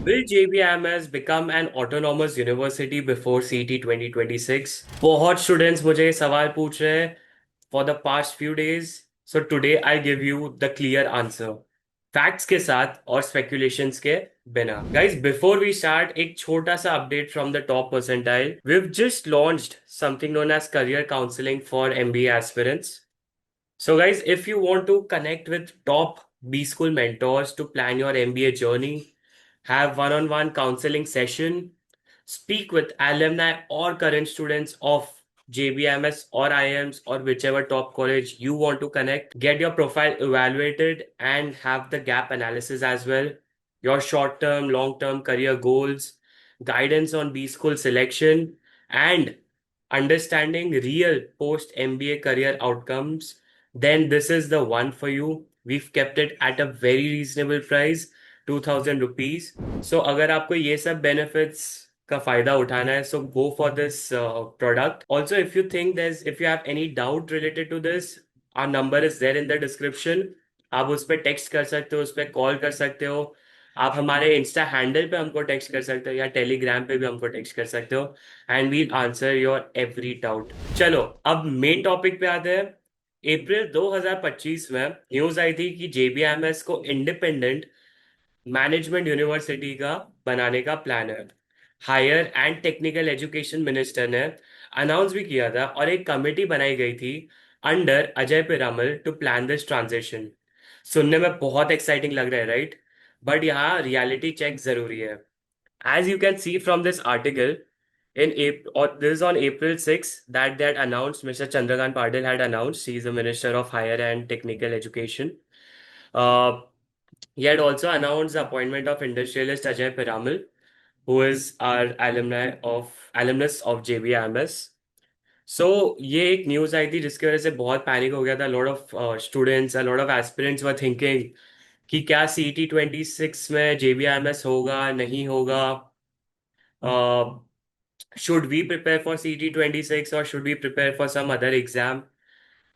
Will JBMS become an autonomous university before CET 2026? बहुत students मुझे ये सवाल पूछ रहे हैं for the past few days. So today I'll give you the clear answer. Facts के साथ और स्पेकुलेशंस के बिना. Guys, before we start, एक छोटा सा update from the top percentile. We've just launched something known as career counseling for MBA aspirants. So guys, if you want to connect with top B school mentors to plan your MBA journey, have one-on-one counseling session, speak with alumni or current students of JBMS or IIMs or whichever top college you want to connect, get your profile evaluated and have the gap analysis as well, your short-term, long-term career goals, guidance on B school selection, and understanding real post MBA career outcomes, then this is the one for you. We've kept it at a very reasonable price, 2000 rupees. So अगर आपको ये सब benefits का फायदा उठाना है, so go for this product. Also, if you have any doubt related to this, our number is there in the description. आप उस पर टेक्स्ट कर सकते हो, उस पर कॉल कर सकते हो, आप हमारे इंस्टा हैंडल पे हमको टेक्स्ट कर सकते हो या टेलीग्राम पे भी हमको टेक्स्ट कर सकते हो and will answer your every doubt. चलो अब मेन टॉपिक पे आते हैं. अप्रैल 2025 में न्यूज आई थी कि जेबीएमएस को इंडिपेंडेंट मैनेजमेंट यूनिवर्सिटी का बनाने का प्लान है. Higher and technical education minister ने अनाउंस भी किया था और एक कमेटी बनाई गई थी under Ajay Piramal to plan this transition. सुनने में बहुत एक्साइटिंग लग रहा है, राइट? बट यहाँ रियलिटी चेक जरूरी है. As you can see from this article, in April, or this is on April 6th that they had announced, Mr. Chandrakant Patil had announced, he is the Minister of Higher and Technical Education. Uh, he had also announced the appointment of industrialist Ajay Piramal, who is our alumnus of JBMS. So ये एक news आई थी जिसकी वजह से बहुत panic हो गया था. Lot of students, lot of aspirants were thinking कि क्या सीटी 26 में जेबीएमएस होगा नहीं होगा. Should we prepare for CET 26 और should we prepare for some other exam.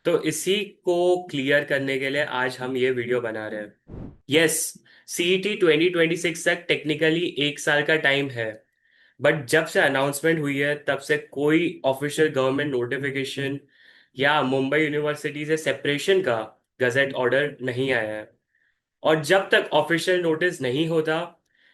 तो इसी को क्लियर करने के लिए आज हम ये वीडियो बना रहे हैं. यस, सीईटी 2026 तक टेक्निकली एक साल का टाइम है, बट जब से अनाउंसमेंट हुई है तब से कोई ऑफिशियल गवर्नमेंट नोटिफिकेशन या मुंबई यूनिवर्सिटी से सेपरेशन का गजेट ऑर्डर नहीं आया है. और जब तक ऑफिशियल नोटिस नहीं होता,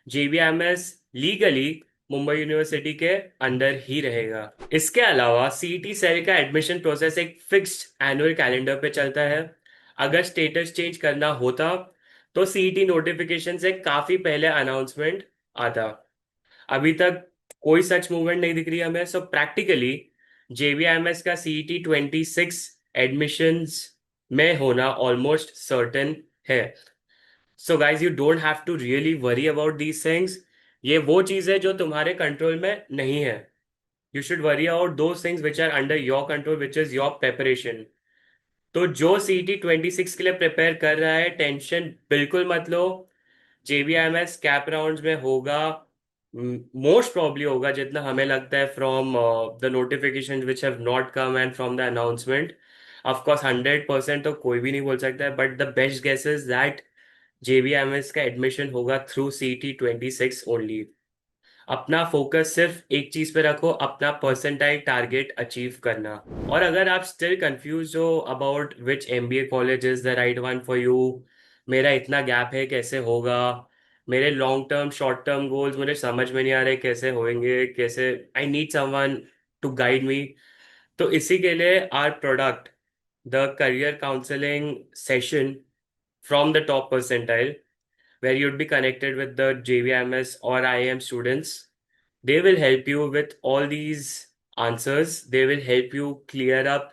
जेबीएमएस लीगली मुंबई यूनिवर्सिटी के अंडर ही रहेगा. इसके अलावा सीईटी सेल का एडमिशन प्रोसेस एक फिक्स्ड एनुअल कैलेंडर पे चलता है. अगर स्टेटस चेंज करना होता तो सीईटी नोटिफिकेशन से काफी पहले अनाउंसमेंट आता. अभी तक कोई सच मूवमेंट नहीं दिख रही हमें. सो प्रैक्टिकली जेबीएमएस का सीईटी 26 एडमिशंस में होना ऑलमोस्ट सर्टेन है. So guys, you don't have to really worry about these things. ये वो चीज है जो तुम्हारे कंट्रोल में नहीं है. You should worry about those things which are under your control, which is your preparation. तो जो सीटी 26 के लिए प्रिपेयर कर रहा है, टेंशन बिल्कुल मत लो. जेबीएमएस कैप राउंड में होगा, मोस्ट प्रॉब्ली होगा जितना हमें लगता है, from the notification which have not come and from the announcement. Of course 100% तो कोई भी नहीं बोल सकता है, but the best guess is that JBIMS का एडमिशन होगा थ्रू सीटी 26 ओनली. अपना फोकस सिर्फ एक चीज पे रखो, अपना परसेंटाइल टारगेट अचीव करना. और अगर आप स्टिल कंफ्यूज हो about which MBA college is the right one for you, मेरा इतना गैप है कैसे होगा, मेरे long term short term goals मुझे समझ में नहीं आ रहे कैसे होंगे, कैसे, I need someone to guide me. तो इसी के लिए our product, the career counselling session from the top percentile, where you'd be connected with the JVMS or IIM students. They will help you with all these answers. They will help you clear up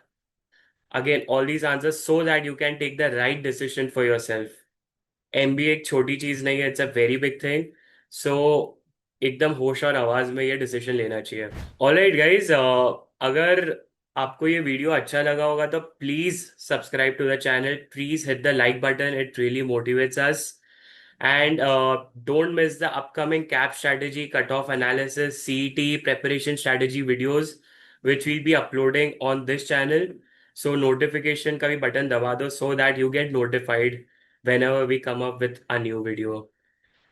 again all these answers so that you can take the right decision for yourself. MBA एक छोटी चीज नहीं है, it's a very big thing. So एकदम होश और आवाज में ये डिसीजन लेना चाहिए. ऑलराइट गाइज, अगर आपको ये वीडियो अच्छा लगा होगा तो please subscribe to the channel, please hit the like button, it really motivates us. And don't miss the upcoming CAP strategy, cutoff analysis, CET preparation strategy videos, which we'll be uploading on this channel. So notification का भी button दबा दो so that you get notified whenever we come up with a new video.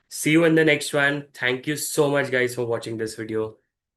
See you in the next one. Thank you so much, guys, for watching this video.